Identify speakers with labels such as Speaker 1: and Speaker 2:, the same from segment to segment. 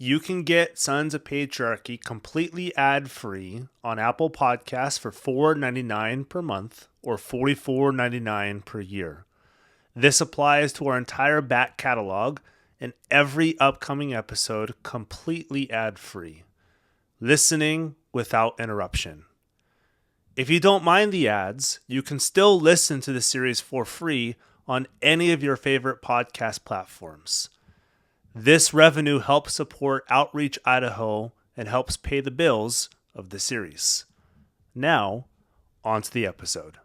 Speaker 1: You can get Sons of Patriarchy completely ad-free on Apple Podcasts for $4.99 per month or $44.99 per year. This applies to our entire back catalog and every upcoming episode completely ad-free. Listening without interruption. If you don't mind the ads, you can still listen to the series for free on any of your favorite podcast platforms. This revenue helps support Outreach Idaho and helps pay the bills of the series. Now, on to the episode.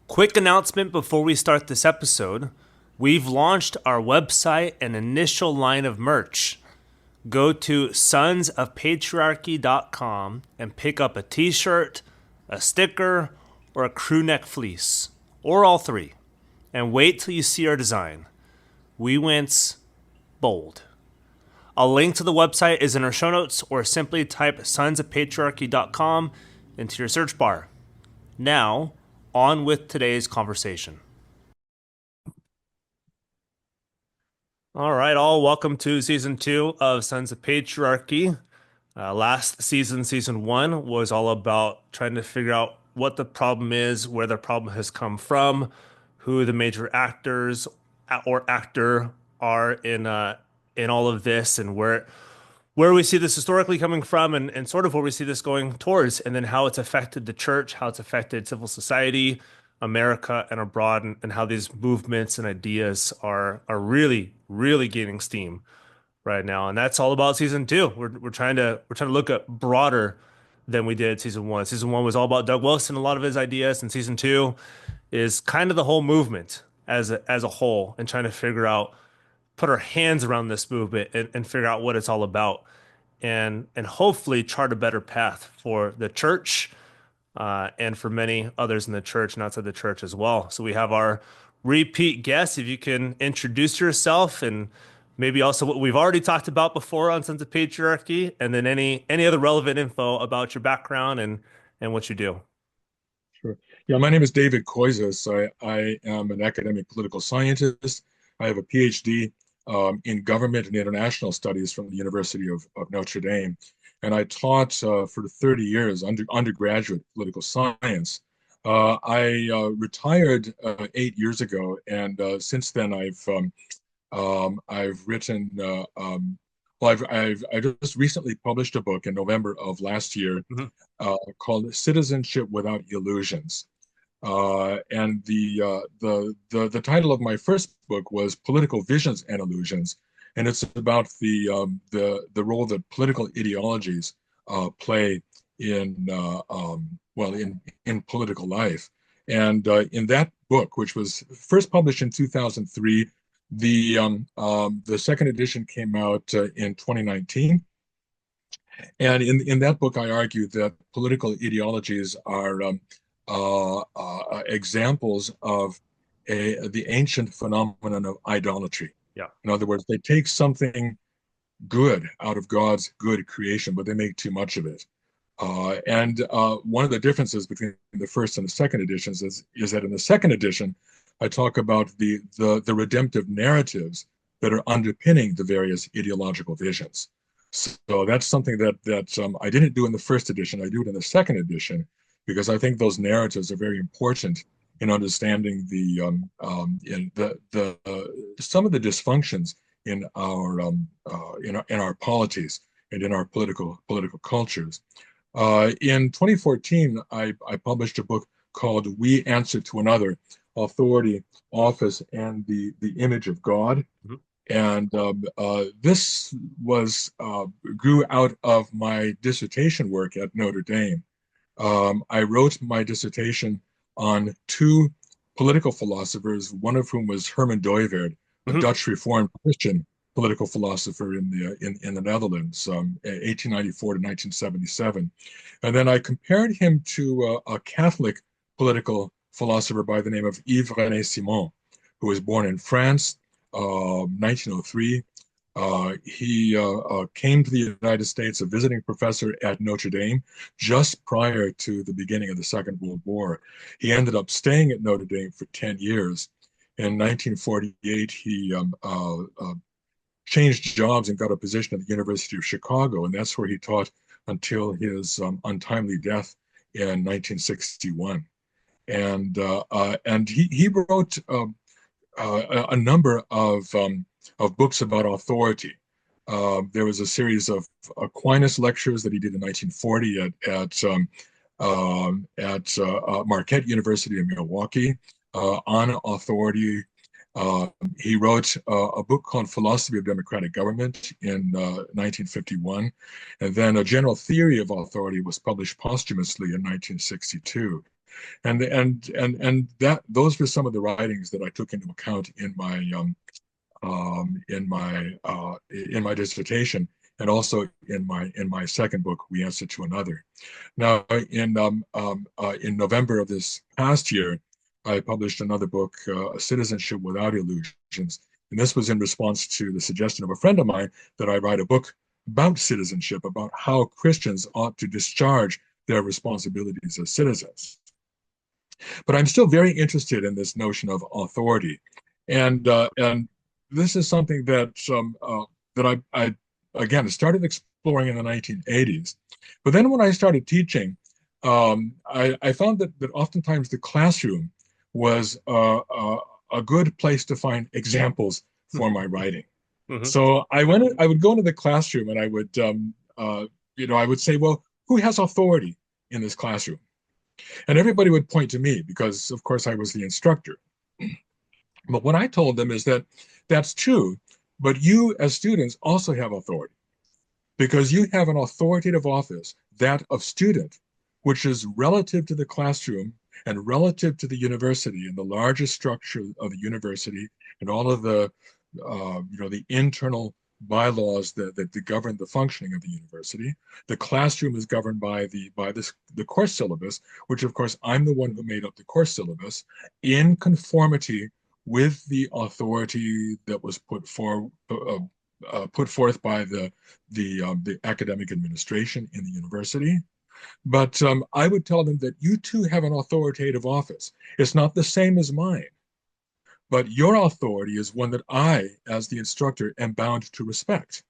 Speaker 1: Quick announcement before we start this episode. We've launched our website and initial line of merch. Go to sonsofpatriarchy.com and pick up a t-shirt, a sticker, or a crew neck fleece, or all three. And wait till you see our design. We went bold. A link to the website is in our show notes, or simply type sonsofpatriarchy.com into your search bar. Now, on with today's conversation. All right, all, welcome to season 2 of Sons of Patriarchy. Last season, season 1, was all about trying to figure out what the problem is, where the problem has come from, who the major actors or actor are in all of this, and where we see this historically coming from, and sort of where we see this going towards, and then how it's affected the church, how it's affected civil society, America, and abroad, and how these movements and ideas are really, really gaining steam right now. And that's all about season 2. We're trying to look at broader than we did season 1. Season 1 was all about Doug Wilson, a lot of his ideas, and season 2 is kind of the whole movement as a whole, and trying to figure out, put our hands around this movement and figure out what it's all about, and hopefully chart a better path for the church and for many others in the church and outside the church as well. So we have our repeat guests. If you can introduce yourself and maybe also what we've already talked about before on Sons of Patriarchy, and then any other relevant info about your background and what you do.
Speaker 2: Sure. Yeah, my name is David Koyzis. I am an academic political scientist. I have a PhD in government and international studies from the University of Notre Dame. And I taught for 30 years undergraduate political science. I retired 8 years ago, and since then I've written. I just recently published a book in November of last year called "Citizenship Without Illusions," and the title of my first book was "Political Visions and Illusions," and it's about the role that political ideologies play in in political life. And in that book, which was first published in 2003, the second edition came out in 2019. And in that book, I argue that political ideologies are examples of the ancient phenomenon of idolatry.
Speaker 1: Yeah.
Speaker 2: In other words, they take something good out of God's good creation, but they make too much of it. And one of the differences between the first and the second editions is that in the second edition, I talk about the redemptive narratives that are underpinning the various ideological visions. So that's something that I didn't do in the first edition. I do it in the second edition because I think those narratives are very important in understanding some of the dysfunctions in our polities and in our political cultures. In 2014, I published a book called "We Answer to Another: Authority, Office, and the Image of God."
Speaker 1: Mm-hmm.
Speaker 2: And this grew out of my dissertation work at Notre Dame. I wrote my dissertation on two political philosophers, one of whom was Herman Dooyeweerd, a Dutch Reformed Christian political philosopher in the Netherlands, 1894 to 1977. And then I compared him to a Catholic political philosopher by the name of Yves René Simon, who was born in France, 1903. He came to the United States, a visiting professor at Notre Dame, just prior to the beginning of the Second World War. He ended up staying at Notre Dame for 10 years. In 1948, he changed jobs and got a position at the University of Chicago, and that's where he taught until his untimely death in 1961. And he wrote a number of books about authority. There was a series of Aquinas lectures that he did in 1940 at Marquette University in Milwaukee on authority. He wrote a book called Philosophy of Democratic Government in 1951, and then A General Theory of Authority was published posthumously in 1962. And that those were some of the writings that I took into account in my dissertation, and also in my second book, We Answer to Another. Now, in November of this past year, I published another book, Citizenship Without Illusions, and this was in response to the suggestion of a friend of mine that I write a book about citizenship, about how Christians ought to discharge their responsibilities as citizens. But I'm still very interested in this notion of authority, and this is something that I again started exploring in the 1980s. But then when I started teaching, I found that oftentimes the classroom was a good place to find examples for my writing.
Speaker 1: Hmm.
Speaker 2: So I would go into the classroom and I would say, well, who has authority in this classroom? And everybody would point to me because, of course, I was the instructor. But what I told them is that that's true, but you as students also have authority because you have an authoritative office, that of student, which is relative to the classroom and relative to the university and the larger structure of the university and all of the internal bylaws that govern the functioning of the university. The classroom is governed by the course syllabus, which of course I'm the one who made up the course syllabus in conformity with the authority that was put forth by the academic administration in the university. But I would tell them that you too have an authoritative office. It's not the same as mine, but your authority is one that I, as the instructor, am bound to respect.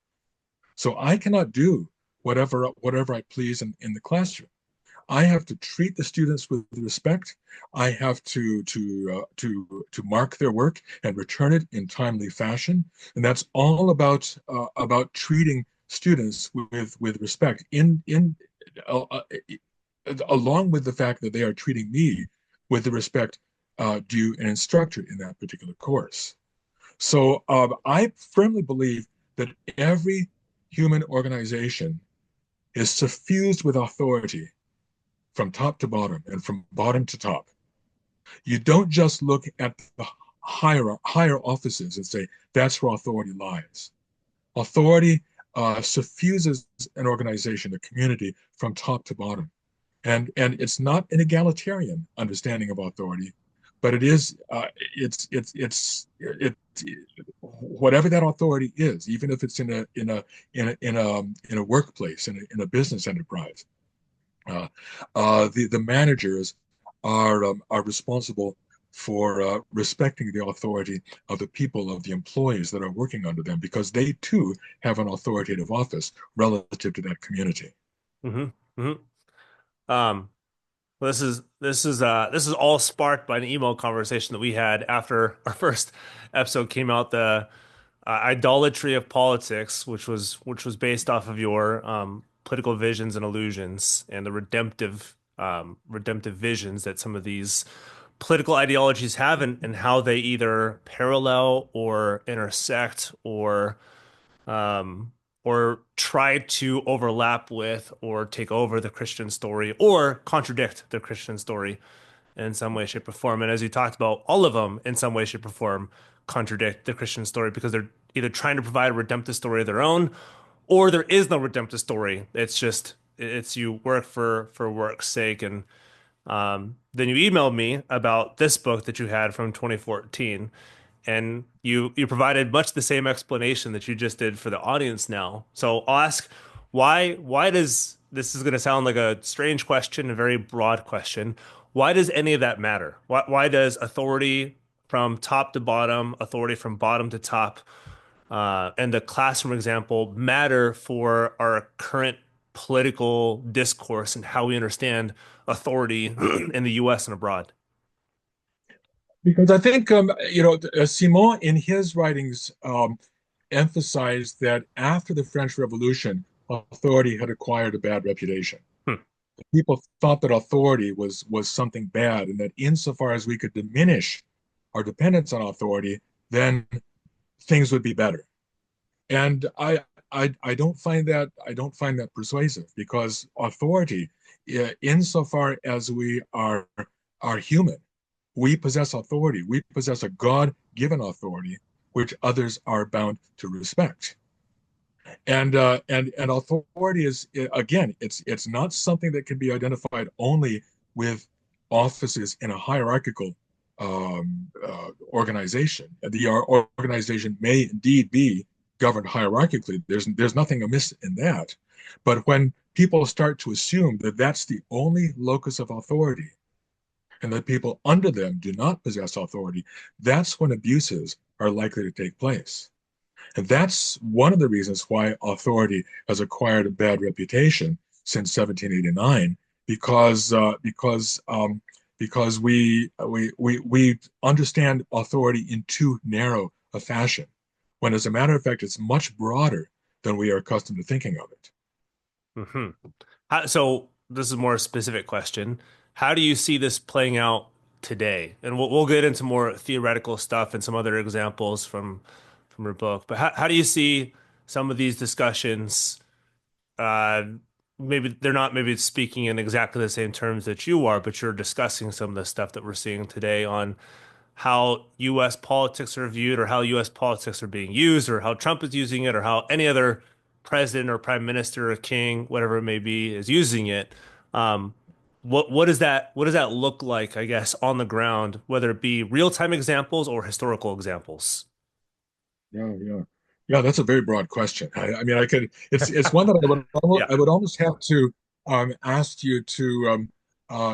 Speaker 2: So I cannot do whatever I please in the classroom. I have to treat the students with respect. I have to mark their work and return it in timely fashion, and that's all about treating students with respect. Uh, uh, Along with the fact that they are treating me with the respect due an instructor in that particular course. So I firmly believe that every human organization is suffused with authority from top to bottom and from bottom to top. You don't just look at the higher offices and say that's where authority lies. Authority suffuses an organization, a community, from top to bottom, and it's not an egalitarian understanding of authority, but it is it whatever that authority is, even if it's in a workplace, in a business enterprise. The managers are responsible for respecting the authority of the people, of the employees that are working under them, because they too have an authoritative office relative to that community.
Speaker 1: Hmm. Hmm. Um, well, this is all sparked by an email conversation that we had after our first episode came out, the idolatry of politics, which was based off of your political visions and illusions and the redemptive visions that some of these political ideologies have, and how they either parallel or intersect um, or try to overlap with or take over the Christian story or contradict the Christian story in some way, shape, or form. And as you talked about, all of them in some way, shape, or form contradict the Christian story because they're either trying to provide a redemptive story of their own, or there is no redemptive story. It's you work for work's sake. And then you emailed me about this book that you had from 2014, and you provided much the same explanation that you just did for the audience now. So I'll ask, why does this is going to sound like a strange question, a very broad question. Why does any of that matter? Why does authority from top to bottom, authority from bottom to top, and the classroom example matter for our current political discourse and how we understand authority in the US and abroad?
Speaker 2: Because I think Simon in his writings emphasized that after the French Revolution, authority had acquired a bad reputation.
Speaker 1: Hmm.
Speaker 2: People thought that authority was something bad, and that insofar as we could diminish our dependence on authority, then things would be better. And I don't find that persuasive because authority, insofar as we are human, we possess authority. We possess a God-given authority, which others are bound to respect. And authority is again, it's not something that can be identified only with offices in a hierarchical organization. The organization may indeed be governed hierarchically. There's nothing amiss in that, but when people start to assume that that's the only locus of authority and that people under them do not possess authority, that's when abuses are likely to take place. And that's one of the reasons why authority has acquired a bad reputation since 1789, because we understand authority in too narrow a fashion, when as a matter of fact, it's much broader than we are accustomed to thinking of it.
Speaker 1: Hmm. So this is a more specific question. How do you see this playing out today? And we'll get into more theoretical stuff and some other examples from your book. But how do you see some of these discussions? Uh, maybe they're not maybe speaking in exactly the same terms that you are, but you're discussing some of the stuff that we're seeing today on how U.S. politics are viewed, or how U.S. politics are being used, or how Trump is using it, or how any other president or prime minister or king, whatever it may be, is using it. Um, what does that look like, I guess, on the ground, whether it be real-time examples or historical examples?
Speaker 2: Yeah. Yeah, that's a very broad question. I mean, I could, it's one that
Speaker 1: Yeah.
Speaker 2: I would almost have to ask you to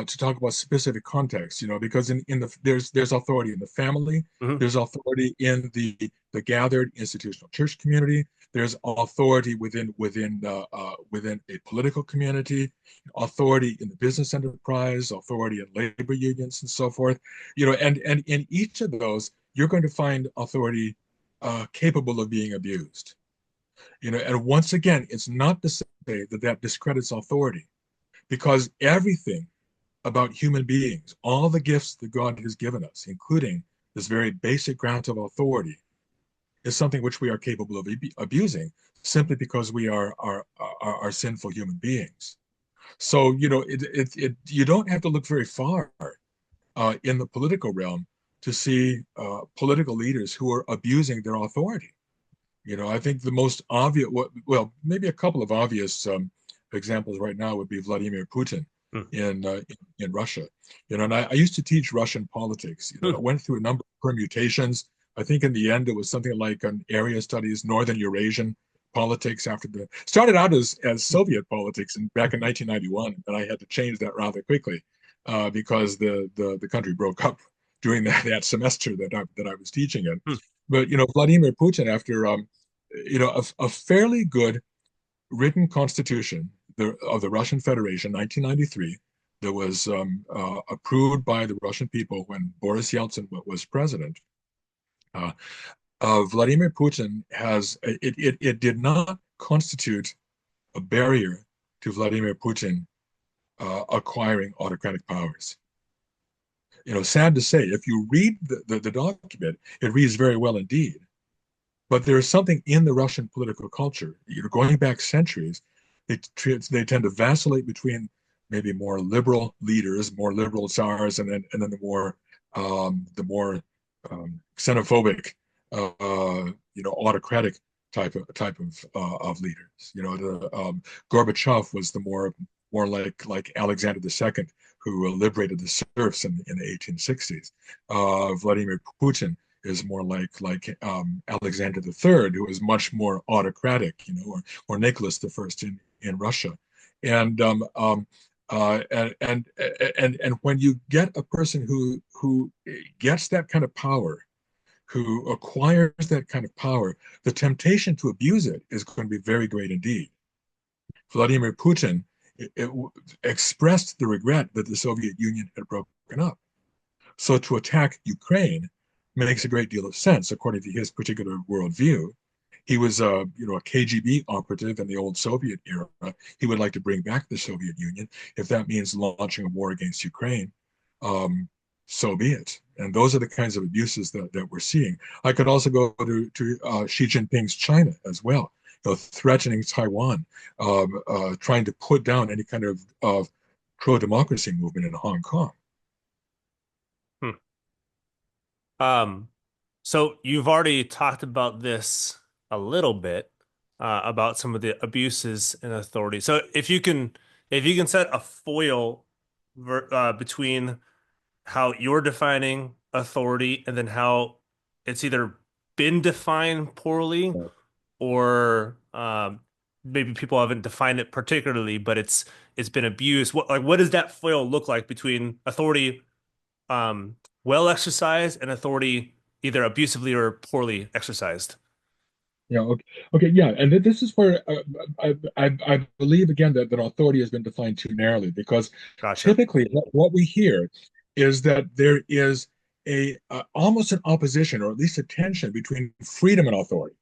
Speaker 2: talk about specific context, because in there's authority in the family,
Speaker 1: Hmm.
Speaker 2: there's authority in the gathered institutional church community, there's authority within a political community, authority in the business enterprise, authority in labor unions, and so forth. And in each of those, you're going to find authority capable of being abused. And once again, it's not to say that that discredits authority, because everything about human beings, all the gifts that God has given us, including this very basic grant of authority, is something which we are capable of abusing simply because we are sinful human beings. So you don't have to look very far in the political realm to see political leaders who are abusing their authority. I think the most obvious, well, maybe a couple of obvious examples right now would be Vladimir Putin
Speaker 1: Hmm.
Speaker 2: in Russia. And I used to teach Russian politics. I went through a number of permutations. I think in the end it was something like an area studies, Northern Eurasian politics after the started out as Soviet politics and back in 1991, and I had to change that rather quickly because the country broke up during that semester that I was teaching in.
Speaker 1: Hmm.
Speaker 2: But Vladimir Putin, after a fairly good written constitution of the Russian Federation, 1993, that was approved by the Russian people when Boris Yeltsin was president. Uh, Vladimir Putin it did not constitute a barrier to Vladimir Putin acquiring autocratic powers. Sad to say, if you read the document, it reads very well indeed. But there is something in the Russian political culture, going back centuries, they tend to vacillate between maybe more liberal leaders, more liberal czars, and then the more xenophobic, autocratic type of leaders. Gorbachev was the more like Alexander II, who liberated the serfs in the 1860s. Vladimir Putin is more like Alexander III, who is much more autocratic, or Nicholas I in Russia. And and when you get a person who gets that kind of power, who acquires that kind of power, the temptation to abuse it is going to be very great indeed. Vladimir Putin expressed the regret that the Soviet Union had broken up. So to attack Ukraine makes a great deal of sense according to his particular worldview. He was a KGB operative in the old Soviet era. He would like to bring back the Soviet Union. If that means launching a war against Ukraine, um, so be it. And those are the kinds of abuses that we're seeing. I could also go to Xi Jinping's China as well, threatening Taiwan, trying to put down any kind of pro-democracy movement in Hong Kong.
Speaker 1: Hmm. Um, so you've already talked about this a little bit, about some of the abuses and authority. So if you can set a foil between how you're defining authority and then how it's either been defined poorly or maybe people haven't defined it particularly, but it's been abused. What does that foil look like between authority um, well exercised and authority either abusively or poorly exercised?
Speaker 2: Yeah. Okay. Okay. Yeah. And this is where I believe again that authority has been defined too narrowly because
Speaker 1: Gotcha.
Speaker 2: typically what we hear is that there is a almost an opposition or at least a tension between freedom and authority.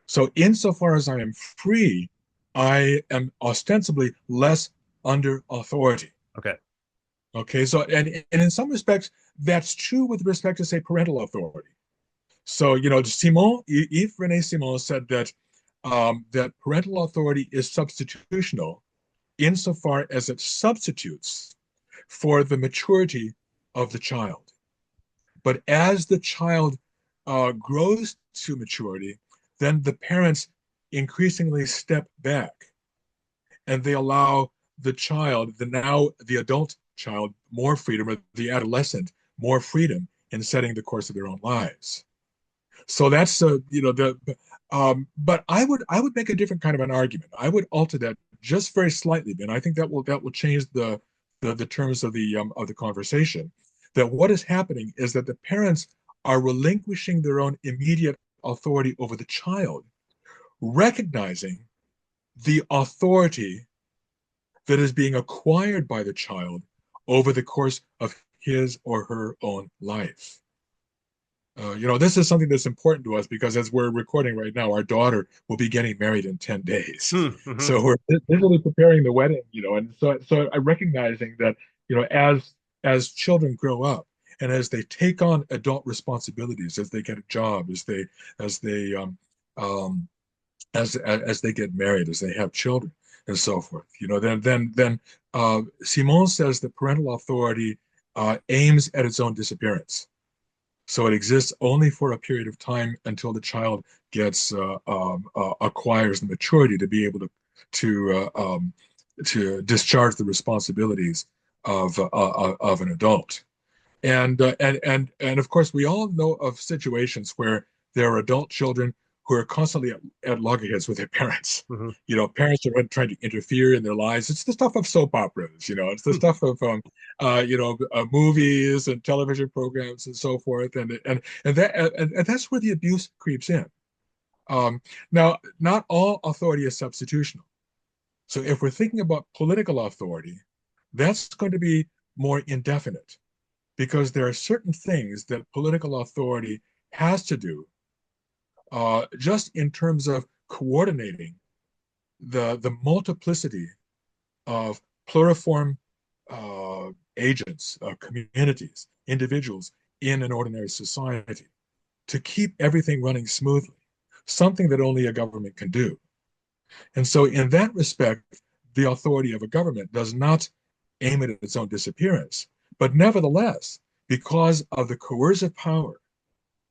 Speaker 2: So insofar as I am free, I am ostensibly less under authority.
Speaker 1: Okay.
Speaker 2: Okay. So and in some respects that's true with respect to say parental authority. So, Yves René Simon said that parental authority is substitutional insofar as it substitutes for the maturity of the child. But as the child grows to maturity, then the parents increasingly step back and they allow the child, the adult child, more freedom, or the adolescent more freedom in setting the course of their own lives. So that's but I would make a different kind of an argument. I would alter that just very slightly, and I think that will change the terms of the conversation. That what is happening is that the parents are relinquishing their own immediate authority over the child, recognizing the authority that is being acquired by the child over the course of his or her own life. This is something that's important to us because as we're recording right now, our daughter will be getting married in 10 days.
Speaker 1: Mm-hmm.
Speaker 2: So we're literally preparing the wedding, and so I'm recognizing that, as children grow up and as they take on adult responsibilities, as they get a job, as they um as they get married, as they have children and so forth, then Simon says that parental authority aims at its own disappearance. So it exists only for a period of time until the child gets acquires the maturity to be able to to discharge the responsibilities of an adult. And of course, we all know of situations where there are adult children who are constantly at loggerheads with their parents.
Speaker 1: Mm-hmm.
Speaker 2: Parents are trying to interfere in their lives. It's the stuff of soap operas. It's the stuff of movies and television programs and so forth. And that's where the abuse creeps in. Now, not all authority is substitutional. So if we're thinking about political authority, that's going to be more indefinite because there are certain things that political authority has to do just in terms of coordinating the multiplicity of pluriform agents, communities, individuals in an ordinary society to keep everything running smoothly, something that only a government can do. And so, in that respect, the authority of a government does not aim at its own disappearance. But nevertheless, because of the coercive power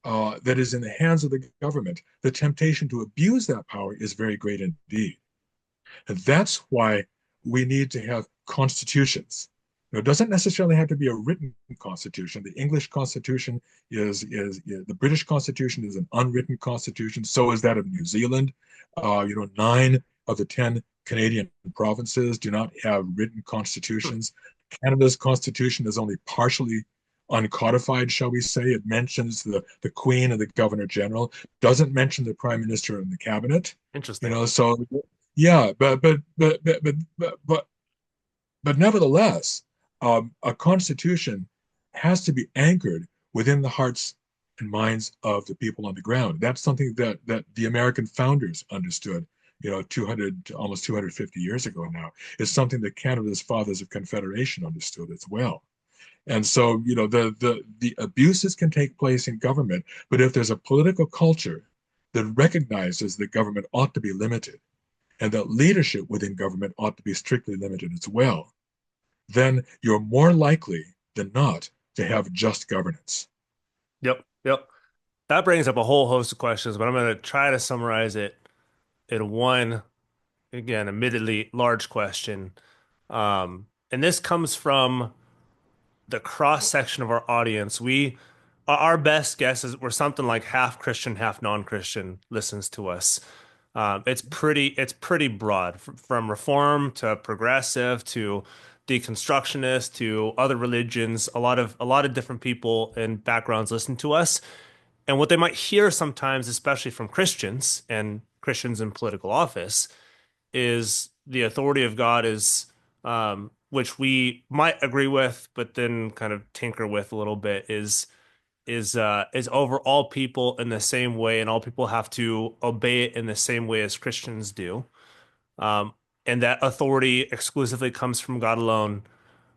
Speaker 2: that is in the hands of the government, the temptation to abuse that power is very great indeed. And that's why we need to have constitutions. It doesn't necessarily have to be a written constitution. The English constitution is the British constitution is an unwritten constitution. So is that of New Zealand. 9 of the 10 Canadian provinces do not have written constitutions. Canada's constitution is only partially uncodified, shall we say. It mentions the Queen and the Governor General, doesn't mention the Prime Minister and the Cabinet.
Speaker 1: Interesting.
Speaker 2: So yeah, but nevertheless, a constitution has to be anchored within the hearts and minds of the people on the ground. That's something that the American founders understood, 200, almost 250 years ago now. It's something that Canada's Fathers of Confederation understood as well. And so, the abuses can take place in government, but if there's a political culture that recognizes that government ought to be limited and that leadership within government ought to be strictly limited as well, then you're more likely than not to have just governance.
Speaker 1: Yep. Yep. That brings up a whole host of questions, but I'm going to try to summarize it in one, again, admittedly large question. And this comes from the cross section of our audience. Our best guess is we're something like half Christian, half non-Christian listens to us. It's pretty broad, from reform to progressive to deconstructionist to other religions. A lot of different people and backgrounds listen to us, and what they might hear sometimes, especially from Christians and Christians in political office, is the authority of God is, which we might agree with, but then kind of tinker with a little bit, is over all people in the same way, and all people have to obey it in the same way as Christians do. Um, and that authority exclusively comes from God alone.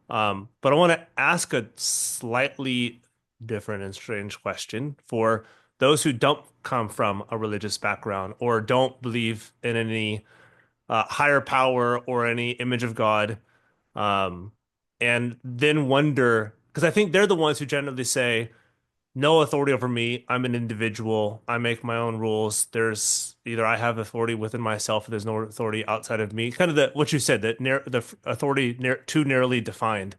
Speaker 1: But I want to ask a slightly different and strange question for those who don't come from a religious background or don't believe in any higher power or any image of God, um, and then wonder, because I think they're the ones who generally say, no authority over me. I'm an individual. I make my own rules. There's either I have authority within myself, or there's no authority outside of me. Kind of what you said, that the authority too narrowly defined.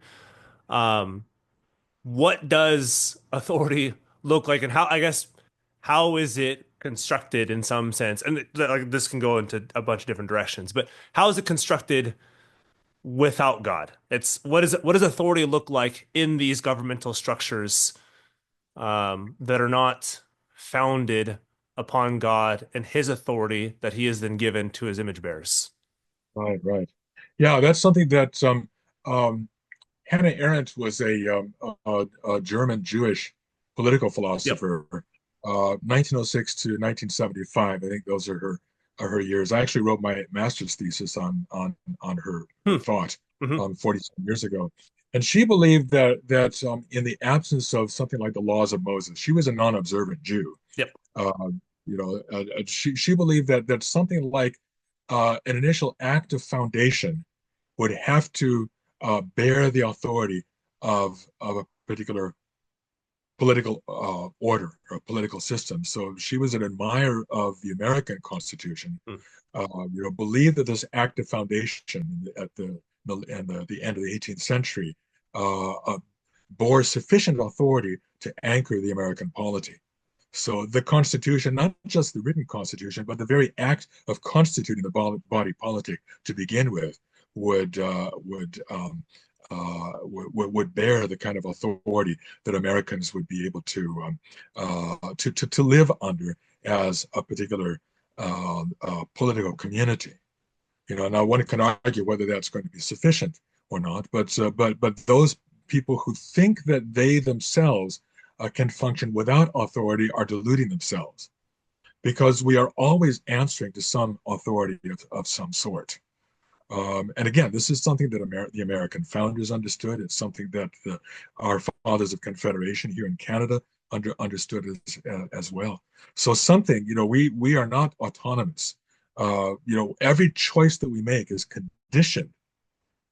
Speaker 1: Um, what does authority look like, and how, I guess, how is it constructed in some sense? And like this can go into a bunch of different directions, but how is it constructed without God? What does authority look like in these governmental structures that are not founded upon God and his authority that he has then given to his image bearers?
Speaker 2: Right, right. Yeah, that's something that um, Hannah Arendt was a German Jewish political
Speaker 1: Yep.
Speaker 2: philosopher, 1906 to 1975. I think those are her years. I actually wrote my master's thesis on her
Speaker 1: Hmm.
Speaker 2: thought
Speaker 1: Hmm.
Speaker 2: 40 some years ago, and she believed that in the absence of something like the laws of Moses, she was a non-observant Jew.
Speaker 1: Yep.
Speaker 2: Uh, she believed that something like an initial act of foundation would have to bear the authority of a particular political order or political system. So she was an admirer of the American Constitution,
Speaker 1: Hmm.
Speaker 2: believed that this act of foundation at the end of the 18th century bore sufficient authority to anchor the American polity. So the Constitution, not just the written Constitution, but the very act of constituting the body politic to begin with, would uh, would um, would bear the kind of authority that Americans would be able to live under as a particular political community. Now one can argue whether that's going to be sufficient or not, but those people who think that they themselves can function without authority are deluding themselves because we are always answering to some authority of some sort. And again, this is something that the American founders understood. It's something that our fathers of Confederation here in Canada understood as well. So something, we are not autonomous. Every choice that we make is conditioned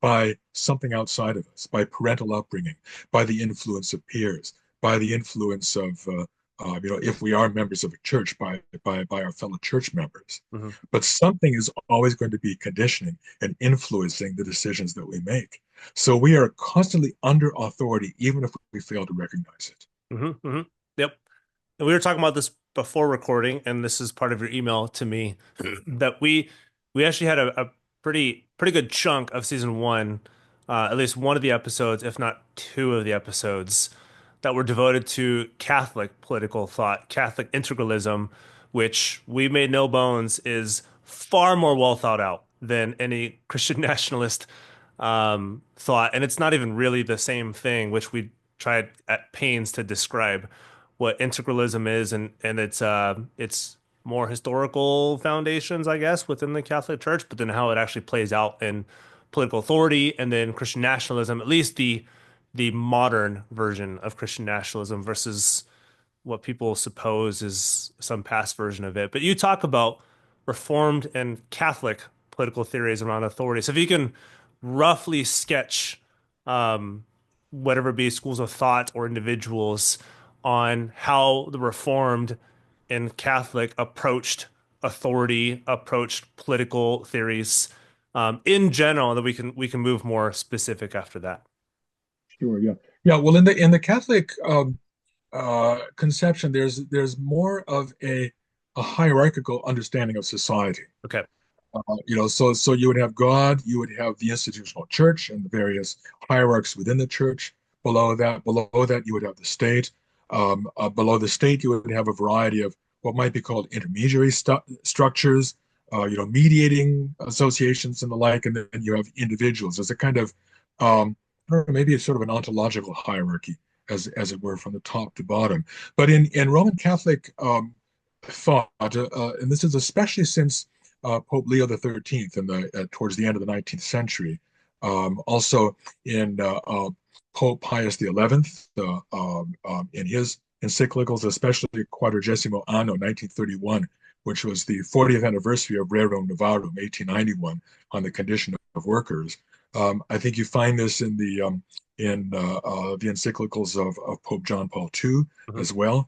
Speaker 2: by something outside of us, by parental upbringing, by the influence of peers, by the influence of, if we are members of a church, by our fellow church members.
Speaker 1: Hmm.
Speaker 2: But something is always going to be conditioning and influencing the decisions that we make. So we are constantly under authority, even if we fail to recognize it.
Speaker 1: Hmm. Hmm. Yep. And we were talking about this before recording, and this is part of your email to me, that we actually had a pretty good chunk of season one, at least one of the episodes, if not two of the episodes, that were devoted to Catholic political thought, Catholic integralism, which we made no bones is far more well thought out than any Christian nationalist thought. And it's not even really the same thing, which we tried at pains to describe what integralism is, and it's more historical foundations, I guess, within the Catholic Church, but then how it actually plays out in political authority, and then Christian nationalism, at least the modern version of Christian nationalism versus what people suppose is some past version of it. But you talk about Reformed and Catholic political theories around authority. So if you can roughly sketch um, whatever it be schools of thought or individuals on how the Reformed and Catholic approached authority, approached political theories in general, that we can move more specific after that.
Speaker 2: Sure, yeah. Yeah, well, in the Catholic conception, there's more of a hierarchical understanding of society.
Speaker 1: Okay.
Speaker 2: So you would have God, you would have the institutional church and the various hierarchs within the church. Below that, you would have the state. Below the state, you would have a variety of what might be called intermediary structures, mediating associations and the like, and then you have individuals. There's a kind of, I don't know, maybe it's sort of an ontological hierarchy, as it were, from the top to bottom. But in Roman Catholic thought, and this is especially since Pope Leo the 13th towards the end of the 19th century. Also in Pope Pius the 11th, in his encyclicals, especially Quadragesimo Anno 1931, which was the 40th anniversary of Rerum Novarum 1891 on the condition of workers. I think you find this in the encyclicals of Pope John Paul II
Speaker 1: Mhm.
Speaker 2: as well.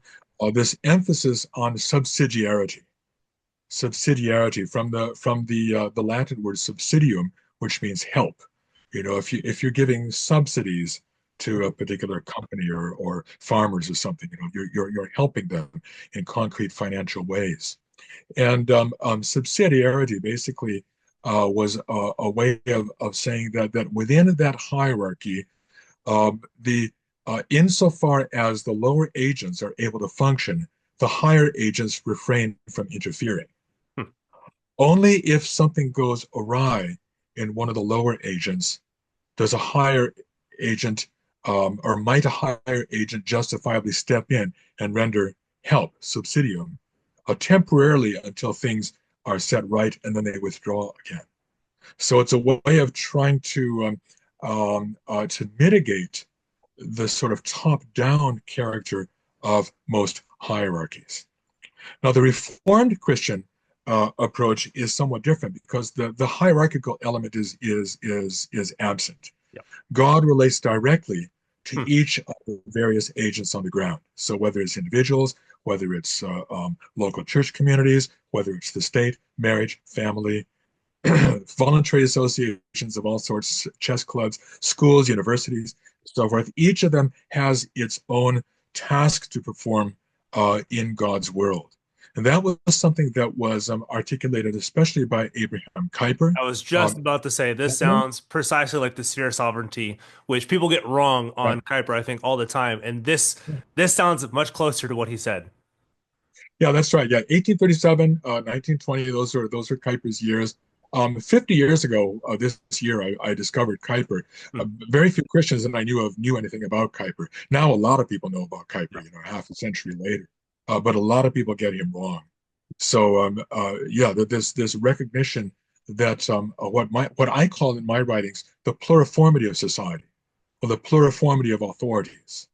Speaker 2: This emphasis on subsidiarity from the Latin word subsidium, which means help. If you're giving subsidies to a particular company or farmers or something, you're helping them in concrete financial ways. And subsidiarity basically was a way of saying that within that hierarchy, the insofar as the lower agents are able to function, the higher agents refrain from interfering.
Speaker 1: Hmm.
Speaker 2: Only if something goes awry in one of the lower agents does a higher agent, or might a higher agent justifiably step in and render help, subsidium, temporarily until things are set right and then they withdraw again. So it's a way of trying to mitigate the sort of top-down character of most hierarchies. Now, the Reformed Christian approach is somewhat different because the hierarchical element is absent.
Speaker 1: Yep.
Speaker 2: God relates directly to
Speaker 1: Hmm.
Speaker 2: each of the various agents on the ground. So whether it's individuals, whether it's local church communities, whether it's the state, marriage, family, voluntary associations of all sorts, chess clubs, schools, universities, so forth. Each of them has its own task to perform in God's world. And that was something that was articulated especially by Abraham Kuyper.
Speaker 1: I was just
Speaker 2: Um,
Speaker 1: about to say this sounds precisely like the sphere of sovereignty, which people get wrong
Speaker 2: right.
Speaker 1: on Kuiper, I think, all the time. And this sounds much closer to what he said.
Speaker 2: Yeah, that's right. Yeah, 1837, 1920, those are Kuyper's years. 50 years ago, this year, I discovered Kuyper.
Speaker 1: Hmm.
Speaker 2: Very few Christians that I knew of knew anything about Kuyper. Now, a lot of people know about
Speaker 1: Yeah.
Speaker 2: Kuyper, half a century later. But a lot of people get him wrong. So, yeah, this recognition that what I call in my writings the pluriformity of society, or the pluriformity of authorities.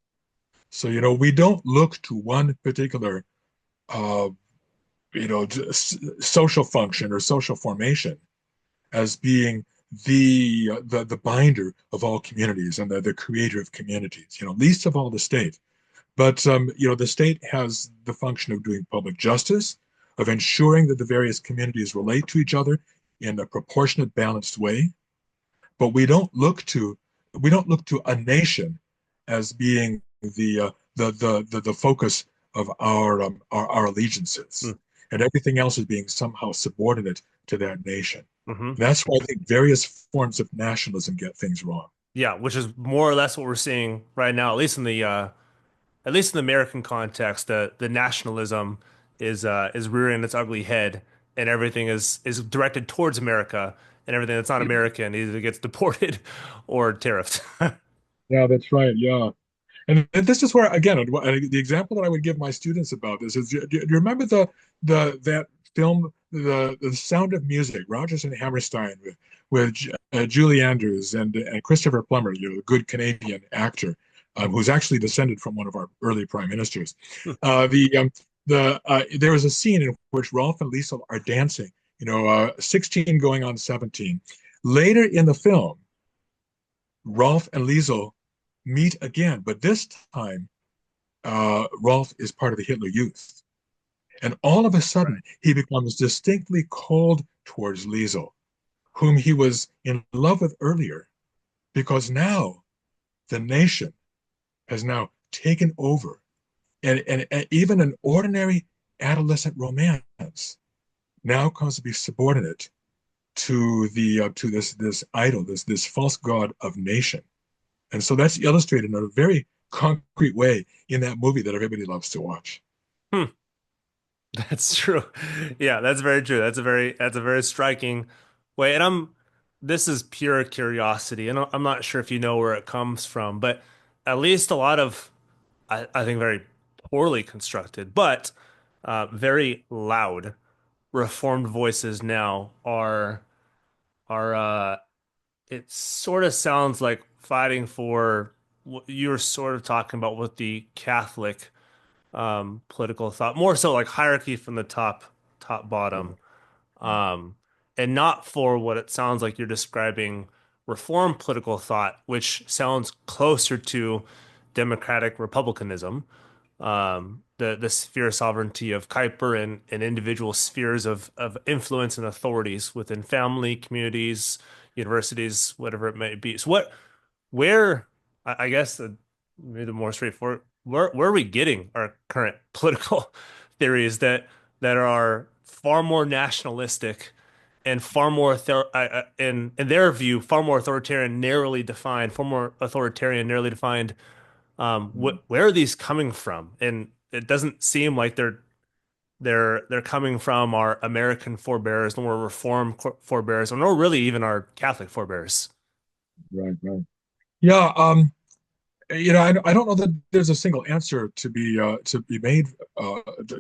Speaker 2: So, we don't look to one particular uh, social function or social formation as being the binder of all communities and the creator of communities, least of all the state. But the state has the function of doing public justice, of ensuring that the various communities relate to each other in a proportionate, balanced way. But we don't look to a nation as being the focus of our
Speaker 1: Hmm.
Speaker 2: allegiances, and everything else is being somehow subordinate to that nation.
Speaker 1: Hmm.
Speaker 2: And that's why I think various forms of nationalism get things wrong.
Speaker 1: Yeah, which is more or less what we're seeing right now, at least in the at least in the American context, the nationalism is rearing its ugly head, and everything is directed towards America, and everything that's not American either gets deported or tariffed.
Speaker 2: Yeah, that's right. Yeah. And this is where, again, the example that I would give my students about this is, do you remember the that film, the Sound of Music, Rodgers and Hammerstein, with Julie Andrews and Christopher Plummer, the good Canadian actor, who's actually descended from one of our early prime ministers. There is a scene in which Rolf and Liesel are dancing, 16 going on 17. Later in the film, Rolf and Liesel meet again, but this time Rolf is part of the Hitler Youth. And all of a sudden, he becomes distinctly cold towards Liesel, whom he was in love with earlier, because now the nation has now taken over. And even an ordinary adolescent romance now comes to be subordinate to the to this idol, this false god of nation. And so that's illustrated in a very concrete way in that movie that everybody loves to watch.
Speaker 1: Hmm, that's true. Yeah, that's very true. That's a very striking way. And this is pure curiosity, and I'm not sure if you know where it comes from, but at least a lot of I think very poorly constructed, but very loud reformed voices now are it sort of sounds like fighting for what you were sort of talking about with the Catholic political thought, more so like hierarchy from the top
Speaker 2: Right,
Speaker 1: bottom,
Speaker 2: right,
Speaker 1: um, and not for what it sounds like you're describing reform political thought, which sounds closer to democratic republicanism, the sphere sovereignty of Kuiper and individual spheres of influence and authorities within family, communities, universities, whatever it may be. So where, I guess maybe the more straightforward, where are we getting our current political theories that are far more nationalistic and far more in their view, far more authoritarian, narrowly defined, far more authoritarian, narrowly defined.
Speaker 2: right,
Speaker 1: Where are these coming from? And it doesn't seem like they're coming from our American forebears, nor Reform forebears, or nor really even our Catholic forebears.
Speaker 2: right, right. Yeah, I don't know that there's a single answer to be made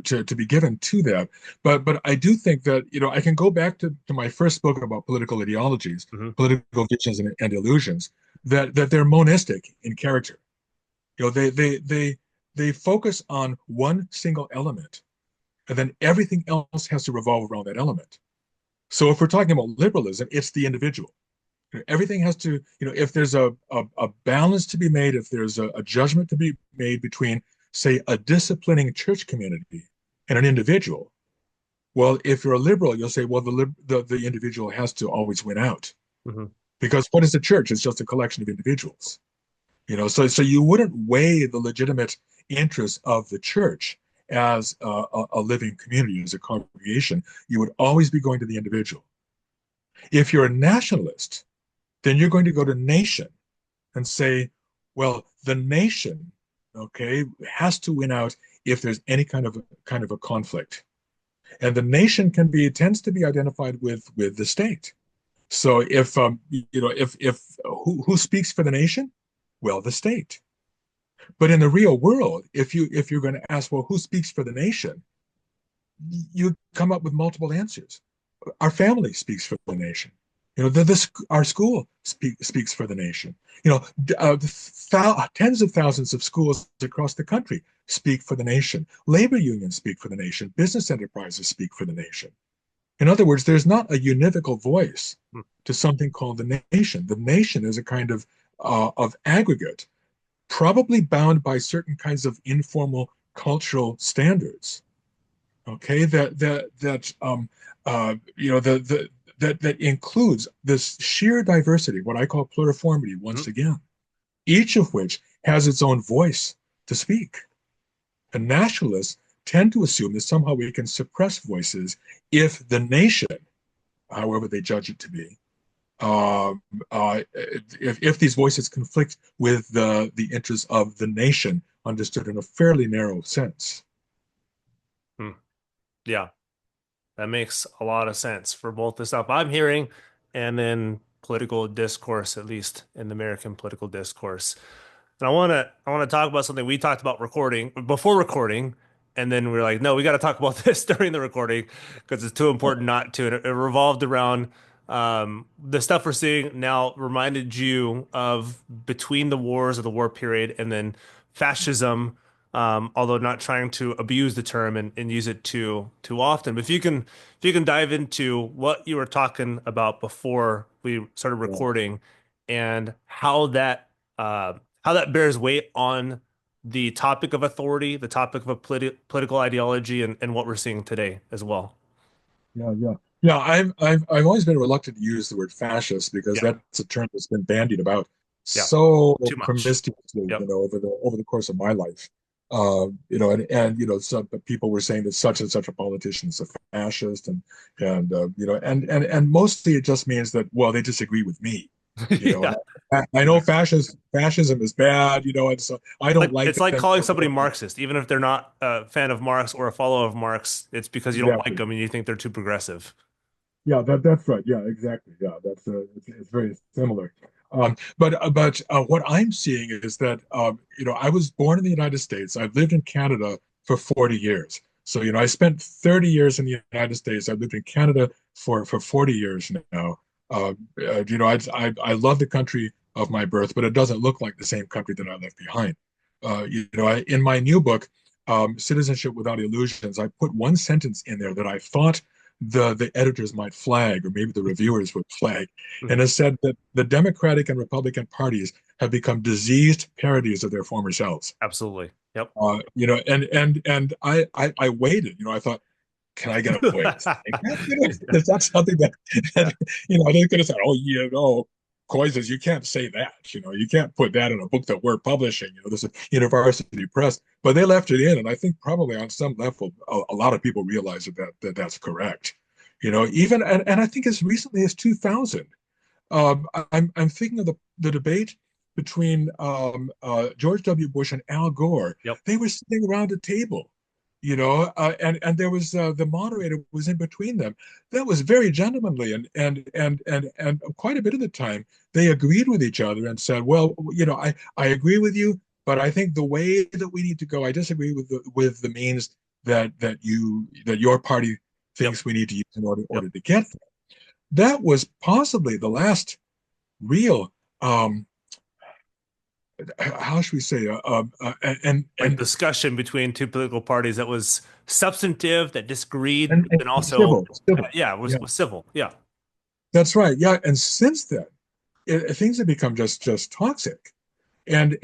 Speaker 2: to be given to that, but I do think that I can go back to my first book about political ideologies,
Speaker 1: Hmm.
Speaker 2: political visions and illusions, that they're monistic in character. They focus on one single element, and then everything else has to revolve around that element. So if we're talking about liberalism, it's the individual. Everything has to, if there's a balance to be made, if there's a judgment to be made between, say, a disciplining church community and an individual, well, if you're a liberal, you'll say, well, the individual has to always win out.
Speaker 1: Hmm.
Speaker 2: Because what is the church? It's just a collection of individuals. So you wouldn't weigh the legitimate interests of the church as a living community, as a congregation. You would always be going to the individual. If you're a nationalist, then you're going to go to nation and say, well, the nation, okay, has to win out if there's any kind of a conflict. And the nation tends to be identified with the state. So if who speaks for the nation? Well, the state. But in the real world, if you're going to ask, well, who speaks for the nation? You come up with multiple answers. Our family speaks for the nation. Our school speaks for the nation. Tens of thousands of schools across the country speak for the nation. Labor unions speak for the nation. Business enterprises speak for the nation. In other words, there's not a univocal voice to something called the nation. The nation is a kind of aggregate, probably bound by certain kinds of informal cultural standards. Okay, that includes this sheer diversity, what I call pluriformity, once
Speaker 1: Hmm.
Speaker 2: again, each of which has its own voice to speak. And nationalists tend to assume that somehow we can suppress voices if the nation, however they judge it to be, if these voices conflict with the interests of the nation understood in a fairly narrow sense.
Speaker 1: Hmm. Yeah, that makes a lot of sense for both the stuff I'm hearing and then political discourse, at least in the American political discourse. And I want to talk about something we talked about recording before recording, and then we are like, no, we got to talk about this during the recording because it's too important not to. And it revolved around the stuff we're seeing now reminded you of between the wars of the war period and then fascism, although not trying to abuse the term and use it too often. But if you can dive into what you were talking about before we started
Speaker 2: Yeah,
Speaker 1: recording and how that bears weight on the topic of authority, the topic of a political ideology, and what we're seeing today as well.
Speaker 2: yeah. I've always been reluctant to use the word fascist because
Speaker 1: Yeah,
Speaker 2: that's a term that's been bandied about
Speaker 1: yeah,
Speaker 2: so
Speaker 1: too much.
Speaker 2: promiscuously,
Speaker 1: Yep.
Speaker 2: over the course of my life. And some people were saying that such and such a politician is a fascist, and mostly it just means that, well, they disagree with me. And
Speaker 1: Yeah.
Speaker 2: I know fascism is bad, and so I don't like
Speaker 1: It's like
Speaker 2: them.
Speaker 1: calling somebody Marxist, even if they're not a fan of Marx or a follower of Marx. It's because you don't like
Speaker 2: Exactly.
Speaker 1: them and you think they're too progressive.
Speaker 2: Yeah, that's right. Yeah, exactly. Yeah, it's very similar. But what I'm seeing is that I was born in the United States. I've lived in Canada for 40 years. So I spent 30 years in the United States. I've lived in Canada for 40 years now. I love the country of my birth, but it doesn't look like the same country that I left behind. In my new book, Citizenship Without Illusions, I put one sentence in there that I thought the editors might flag, or maybe the reviewers would flag, and
Speaker 1: Mhm.
Speaker 2: it said that the Democratic and Republican parties have become diseased parodies of their former selves.
Speaker 1: Absolutely. Yep.
Speaker 2: And I waited. I thought, can I get away with saying that? Is that something
Speaker 1: Yeah.
Speaker 2: they could have said, oh, Koyzis, you can't say that. You can't put that in a book that we're publishing. This is university press, but they left it in, and I think probably on some level, a lot of people realize that's correct. Even and I think as recently as 2000, I'm thinking of the debate between George W. Bush and Al Gore.
Speaker 1: Yep.
Speaker 2: They were sitting around a table, and there was the moderator was in between them. That was very gentlemanly, and quite a bit of the time they agreed with each other and said, "Well, I agree with you, but I think the way that we need to go, I disagree with the means that your party
Speaker 1: Yep.
Speaker 2: thinks we need to use in
Speaker 1: Yep.
Speaker 2: order to get there." That was possibly the last real how should we say
Speaker 1: Like discussion between two political parties that was substantive, that disagreed, but
Speaker 2: and
Speaker 1: then also,
Speaker 2: civil.
Speaker 1: yeah,
Speaker 2: Yeah,
Speaker 1: was civil. Yeah.
Speaker 2: that's right. Yeah, and since then things have become just toxic, and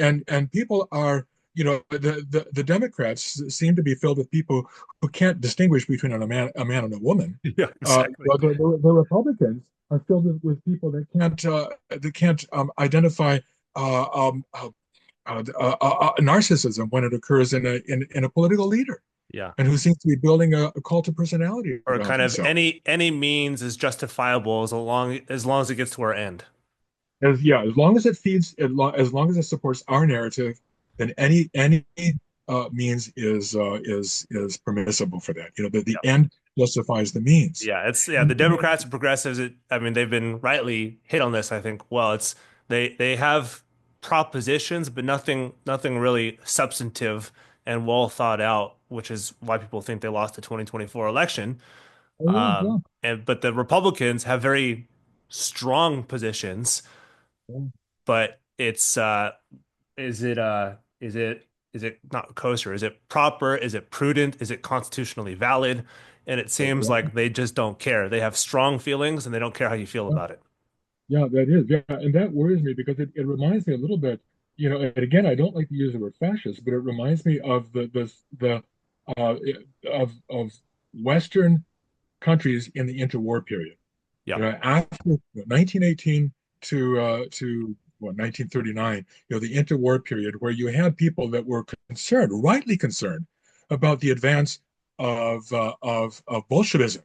Speaker 2: people are, the Democrats seem to be filled with people who can't distinguish between a man and a woman.
Speaker 1: Yeah, exactly.
Speaker 2: The Republicans are filled with people that can't identify uh, um, uh, narcissism when it occurs in a political leader,
Speaker 1: Yeah.
Speaker 2: and who seems to be building a cult of personality
Speaker 1: Or
Speaker 2: around
Speaker 1: kind of
Speaker 2: himself.
Speaker 1: any means is justifiable as long as it gets to our end.
Speaker 2: As long as it feeds, as long as it supports our narrative, then any means is permissible for that. The
Speaker 1: Yeah.
Speaker 2: end justifies the means.
Speaker 1: Yeah,
Speaker 2: And,
Speaker 1: the Democrats and progressives, I mean, they've been rightly hit on this, I think. Well, it's they have propositions, but nothing really substantive and well thought out, which is why people think they lost the 2024 election.
Speaker 2: oh yeah, yeah,
Speaker 1: And but the Republicans have very strong positions,
Speaker 2: yeah,
Speaker 1: but is it not kosher? Is it proper? Is it prudent? Is it constitutionally valid? And it seems
Speaker 2: yeah,
Speaker 1: like they just don't care. They have strong feelings and they don't care how you feel
Speaker 2: yeah.
Speaker 1: about it.
Speaker 2: Yeah, that is. Yeah, and that worries me because it reminds me a little bit, and again, I don't like to use the word fascist, but it reminds me of the uh, of Western countries in the interwar period.
Speaker 1: Yeah.
Speaker 2: After 1918 to what 1939, the interwar period, where you had people that were concerned, rightly concerned, about the advance of Bolshevism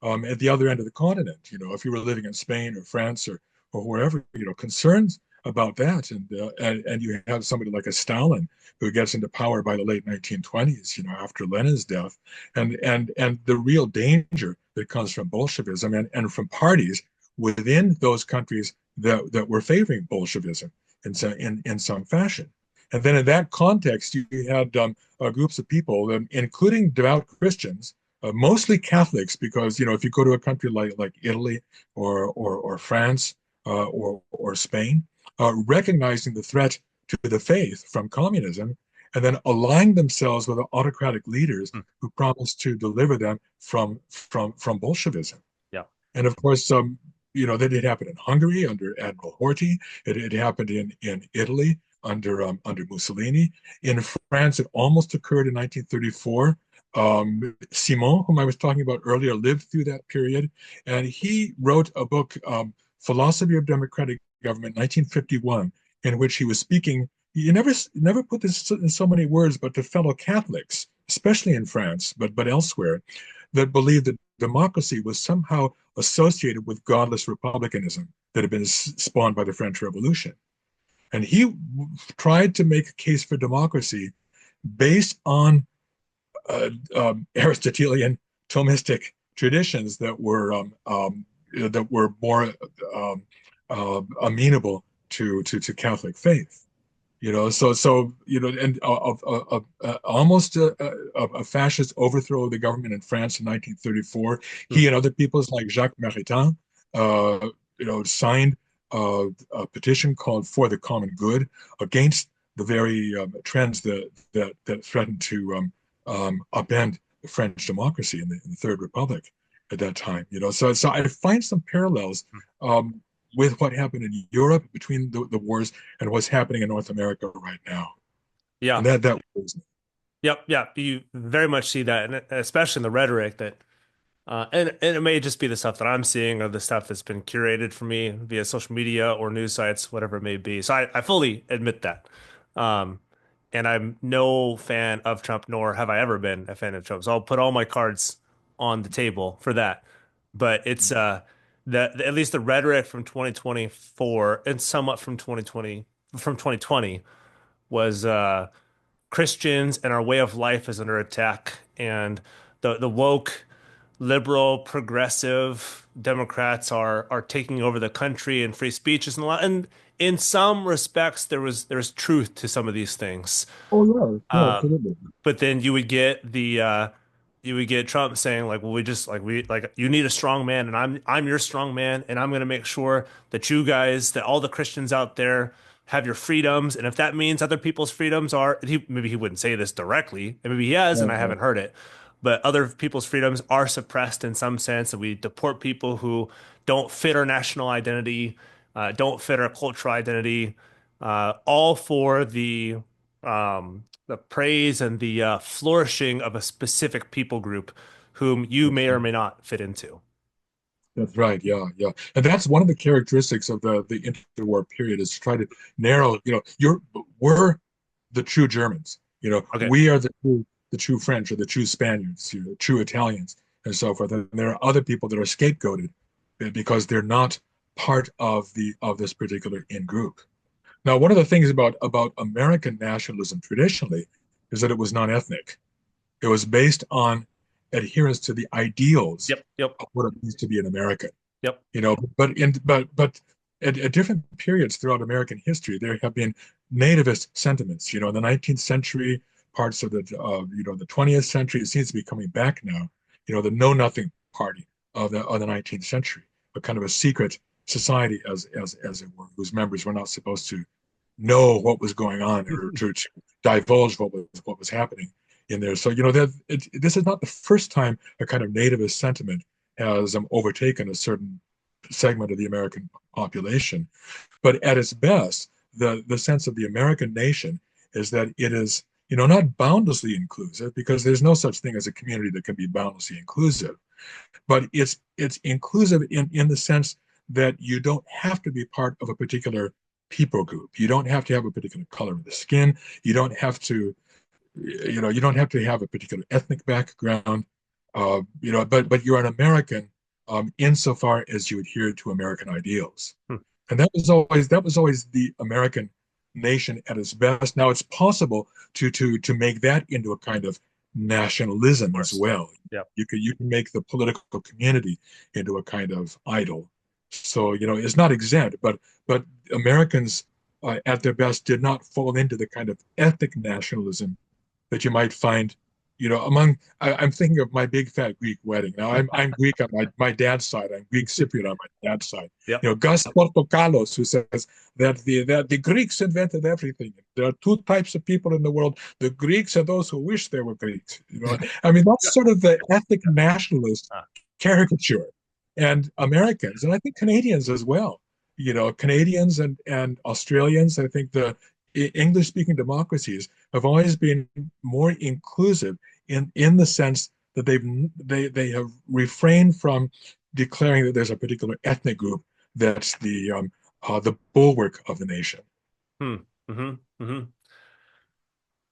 Speaker 2: at the other end of the continent. If you were living in Spain or France or wherever, concerns about that. And you have somebody like a Stalin who gets into power by the late 1920s, after Lenin's death, and the real danger that comes from Bolshevism and from parties within those countries that were favoring Bolshevism in some fashion. And then in that context, you had groups of people, including devout Christians, mostly Catholics, because if you go to a country like Italy or France or Spain, recognizing the threat to the faith from communism, and then aligning themselves with autocratic leaders
Speaker 1: Hmm.
Speaker 2: who promised to deliver them from Bolshevism.
Speaker 1: Yeah.
Speaker 2: And of course, that did happen in Hungary under Admiral Horthy. It happened in Italy under Mussolini. In France, it almost occurred in 1934. Simon, whom I was talking about earlier, lived through that period, and he wrote a book, Philosophy of Democratic Government, 1951, in which he was speaking. You never put this in so many words, but to fellow Catholics, especially in France, but elsewhere, that believed that democracy was somehow associated with godless republicanism that had been spawned by the French Revolution. And he tried to make a case for democracy based on Aristotelian Thomistic traditions that were more amenable to Catholic faith. And almost a fascist overthrow of the government in France in 1934.
Speaker 1: Hmm.
Speaker 2: He and other peoples like Jacques Maritain, signed a petition called "For the Common Good" against the very trends that threatened to upend the French democracy in the Third Republic at that time. So I find some parallels with what happened in Europe between the wars and what's happening in North America right now. And
Speaker 1: Yeah.
Speaker 2: that worries me.
Speaker 1: Yep. Yeah. You very much see that, and especially in the rhetoric that, and it may just be the stuff that I'm seeing or the stuff that's been curated for me via social media or news sites, whatever it may be. So I fully admit that. Um, and I'm no fan of Trump, nor have I ever been a fan of Trump. So I'll put all my cards on the table for that. But it's at least the rhetoric from 2024 and somewhat from 2020 was Christians and our way of life is under attack, and the woke, liberal, progressive Democrats are taking over the country, and free speech is a lot. And in some respects, there's truth to some of these things.
Speaker 2: Oh yeah, yeah,
Speaker 1: Uh,
Speaker 2: absolutely.
Speaker 1: but then you would get Trump saying like, well, we just like you need a strong man, and I'm your strong man, and I'm gonna make sure that you guys, that all the Christians out there have your freedoms, and if that means other people's freedoms are, maybe he wouldn't say this directly, and maybe he has, and I
Speaker 2: Uh,
Speaker 1: haven't heard it, but other people's freedoms are suppressed in some sense, and we deport people who don't fit our national identity, don't fit our cultural identity, all for the praise and the flourishing of a specific people group whom you
Speaker 2: that's
Speaker 1: may or
Speaker 2: right.
Speaker 1: may not fit into.
Speaker 2: That's right. Yeah, yeah. And that's one of the characteristics of the interwar period is to try to narrow. We're the true Germans.
Speaker 1: Okay.
Speaker 2: We are the true French or the true Spaniards, true Italians, and so forth. And there are other people that are scapegoated because they're not part of this particular in group. Now, one of the things about American nationalism traditionally is that it was non-ethnic. It was based on adherence to the ideals
Speaker 1: Yep. Yep.
Speaker 2: of what it means to be an American.
Speaker 1: Yep.
Speaker 2: But at different periods throughout American history, there have been nativist sentiments. In the 19th century, parts of the 20th century, it seems to be coming back now. The Know Nothing Party of the 19th century, a kind of a secret society, as it were, whose members were not supposed to know what was going on or to divulge what was happening in there. So this is not the first time a kind of nativist sentiment has overtaken a certain segment of the American population. But at its best, the sense of the American nation is that it is not boundlessly inclusive, because there's no such thing as a community that can be boundlessly inclusive, but it's inclusive in the sense that you don't have to be part of a particular people group. You don't have to have a particular color of the skin. You don't have to you don't have to have a particular ethnic background. But you're an American insofar as you adhere to American ideals.
Speaker 1: Hmm.
Speaker 2: And that was always the American nation at its best. Now it's possible to make that into a kind of
Speaker 1: Of
Speaker 2: nationalism as
Speaker 1: course.
Speaker 2: well.
Speaker 1: Yep.
Speaker 2: You can make the political community into a kind of idol. So, it's not exempt, but Americans at their best did not fall into the kind of ethnic nationalism that you might find, I'm thinking of my big fat Greek wedding. Now I'm Greek on my dad's side. I'm Greek Cypriot on my dad's side.
Speaker 1: Yep.
Speaker 2: Gus Portokalos, who says that the Greeks invented everything. There are two types of people in the world: the Greeks and those who wish they were Greeks. I mean, that's sort of the ethnic nationalist
Speaker 1: Ah,
Speaker 2: caricature. And Americans, and I think Canadians as well. Canadians and Australians. I think the English-speaking democracies have always been more inclusive in the sense that they have refrained from declaring that there's a particular ethnic group that's the bulwark of the nation.
Speaker 1: hmm. Hmm. Hmm.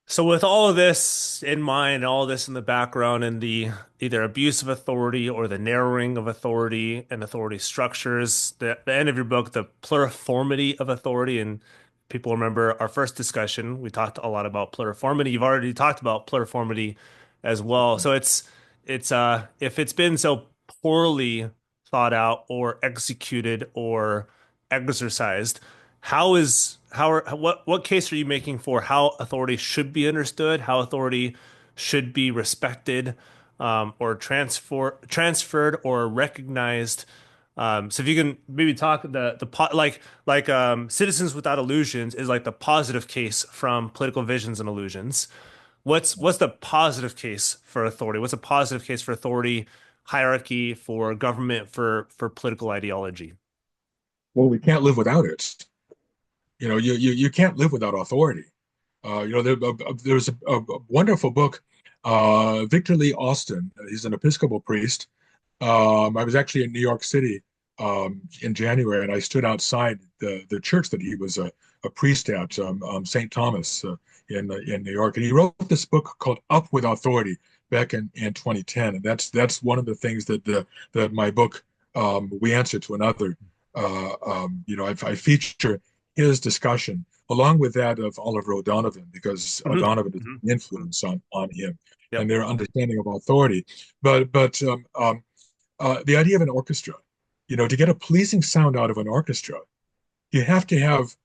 Speaker 1: So with all of this in mind, all this in the background, and the either abuse of authority or the narrowing of authority and authority structures, the end of your book, the pluriformity of authority, and people remember our first discussion, we talked a lot about pluriformity. You've already talked about pluriformity as well. So it's if it's been so poorly thought out or executed or exercised, what case are you making for how authority should be understood, how authority should be respected, or transferred or recognized? So if you can maybe talk Citizens Without Illusions is like the positive case from Political Visions and Illusions. What's the positive case for authority? What's a positive case for authority, hierarchy, for government, for political ideology?
Speaker 2: Well, we can't live without it. You can't live without authority. There's a wonderful book, Victor Lee Austin. He's an Episcopal priest. I was actually in New York City in January, and I stood outside the church that he was a priest at, St. Thomas in New York. And he wrote this book called Up with Authority back in 2010. And that's one of the things that my book, We Answer to Another, I feature his discussion along with that of Oliver O'Donovan, because
Speaker 1: Hmm.
Speaker 2: O'Donovan is
Speaker 1: Hmm.
Speaker 2: an influence on him and
Speaker 1: Yep.
Speaker 2: their understanding of authority. But the idea of an orchestra, to get a pleasing sound out of an orchestra, you have to have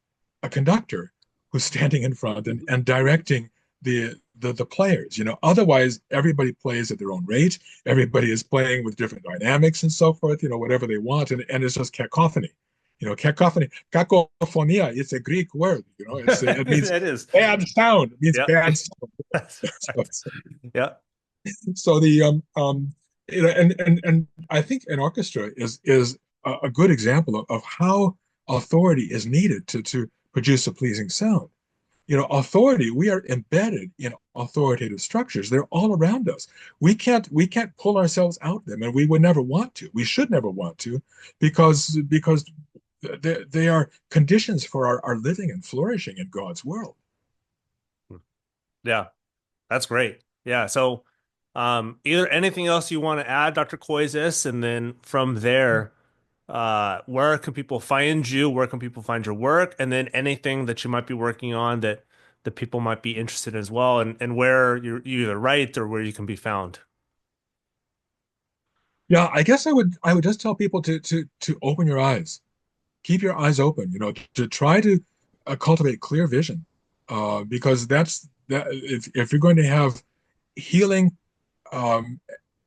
Speaker 2: a conductor who's standing in front and directing the players. Otherwise everybody plays at their own rate. Everybody is playing with different dynamics and so forth. Whatever they want, and it's just cacophony. Cacophony, kakophonia. It's a Greek word. It means
Speaker 1: It is.
Speaker 2: bad sound. It means
Speaker 1: Yep.
Speaker 2: bad sound.
Speaker 1: That's right. Yeah.
Speaker 2: So the and I think an orchestra is a good example of how authority is needed to produce a pleasing sound. Authority, we are embedded in authoritative structures. They're all around us. We can't pull ourselves out of them, and we would never want to. We should never want to, because they are conditions for our living and flourishing in God's world.
Speaker 1: Yeah. That's great. Yeah. So, either anything else you want to add, Dr. Koyzis, and then from there, where can people find you? Where can people find your work? And then anything that you might be working on that the people might be interested in as well, and where you either write or where you can be found.
Speaker 2: Yeah, I guess I would just tell people to open your eyes, keep your eyes open, to try to cultivate clear vision, because if you're going to have healing um,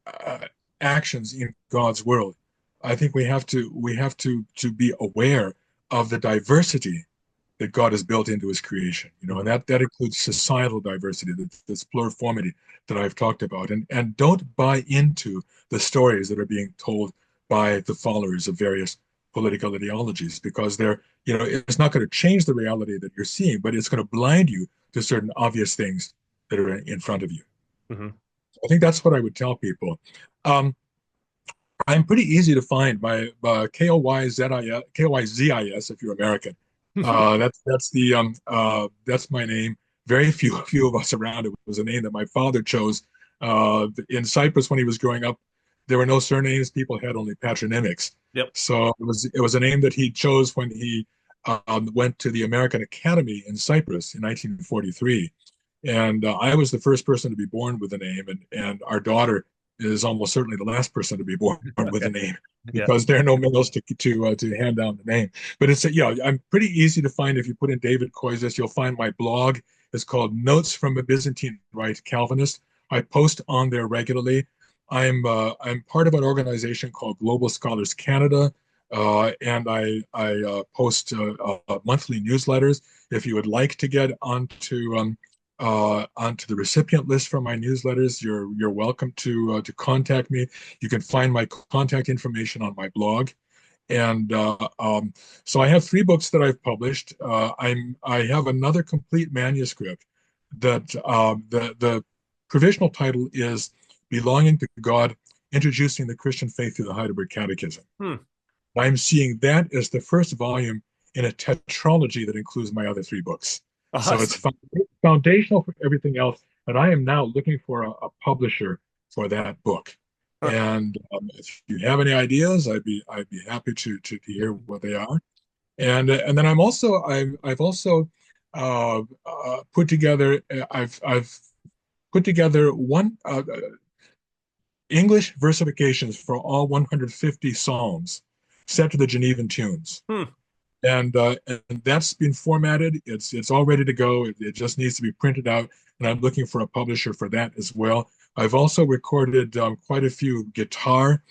Speaker 2: uh, actions in God's world, I think we have to be aware of the diversity that God has built into his creation, and
Speaker 1: Mhm.
Speaker 2: that includes societal diversity, this pluriformity that I've talked about. And don't buy into the stories that are being told by the followers of various political ideologies, because it's not going to change the reality that you're seeing, but it's going to blind you to certain obvious things that are in front of you.
Speaker 1: Mhm.
Speaker 2: I think that's what I would tell people. Um, I'm pretty easy to find. My Koyzis if you're American. That's my name. Very few of us around. It was a name that my father chose in Cyprus when he was growing up. there were no surnames. People had only patronymics.
Speaker 1: Yep.
Speaker 2: So it was a name that he chose when he went to the American Academy in Cyprus in 1943. And I was the first person to be born with the name, and our daughter is almost certainly the last person to be born with
Speaker 1: Okay.
Speaker 2: the name
Speaker 1: Yeah.
Speaker 2: because there are no males to hand down the name. But it's I'm pretty easy to find. If you put in David Koyzis, you'll find my blog. It's called Notes from a Byzantine Rite Calvinist. I post on there regularly. I'm part of an organization called Global Scholars Canada, and I post monthly newsletters. If you would like to get onto the recipient list for my newsletters, you're welcome to contact me. You can find my contact information on my blog. And so I have 3 books that I've published. I have another complete manuscript that the provisional title is "Belonging to God: Introducing the Christian Faith through the Heidelberg Catechism."
Speaker 1: Hmm.
Speaker 2: I'm seeing that as the first volume in a tetralogy that includes my other 3 books. So it's
Speaker 1: Awesome.
Speaker 2: foundational for everything else. And I am now looking for a publisher for that book.
Speaker 1: Huh.
Speaker 2: And if you have any ideas, I'd be happy to hear what they are. And then I've also put together I've put together one English versifications for all 150 psalms set to the Genevan tunes,
Speaker 1: Hmm.
Speaker 2: and that's been formatted. It's all ready to go. It just needs to be printed out, and I'm looking for a publisher for that as well. I've also recorded quite a few guitar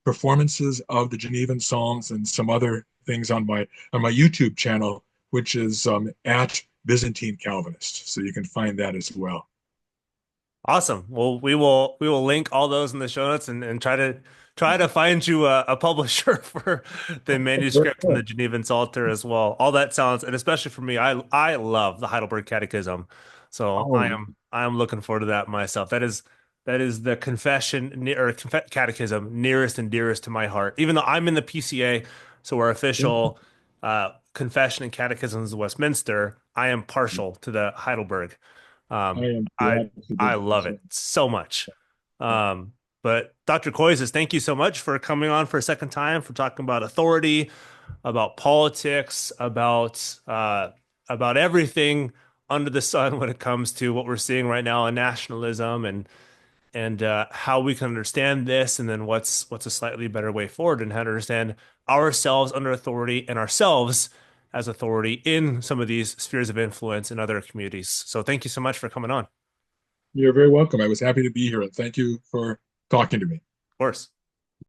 Speaker 2: performances of the Genevan Psalms and some other things on my YouTube channel, which is at Byzantine Calvinist. So you can find that as well.
Speaker 1: Awesome. Well, we will link all those in the show notes and try to find you a publisher for the
Speaker 2: Very
Speaker 1: manuscript and the
Speaker 2: cool.
Speaker 1: Genevan Psalter as well. All that sounds, and especially for me, I love the Heidelberg Catechism, so I
Speaker 2: Oh,
Speaker 1: am I am looking forward to that myself. That is the confession or catechism nearest and dearest to my heart. Even though I'm in the PCA, so our official confession and catechisms of Westminster, I am partial to the Heidelberg.
Speaker 2: I
Speaker 1: Um,
Speaker 2: am
Speaker 1: I
Speaker 2: glad to do
Speaker 1: I
Speaker 2: that
Speaker 1: love
Speaker 2: as
Speaker 1: it
Speaker 2: well.
Speaker 1: so much. But Dr. Koyzis, thank you so much for coming on for a second time, for talking about authority, about politics, about everything under the sun when it comes to what we're seeing right now in nationalism and how we can understand this, and then what's a slightly better way forward, and how to understand ourselves under authority and ourselves as authority in some of these spheres of influence in other communities. So thank you so much for coming on. Of
Speaker 2: You're very welcome. I was happy to be here, and thank you for talking to me.
Speaker 1: course.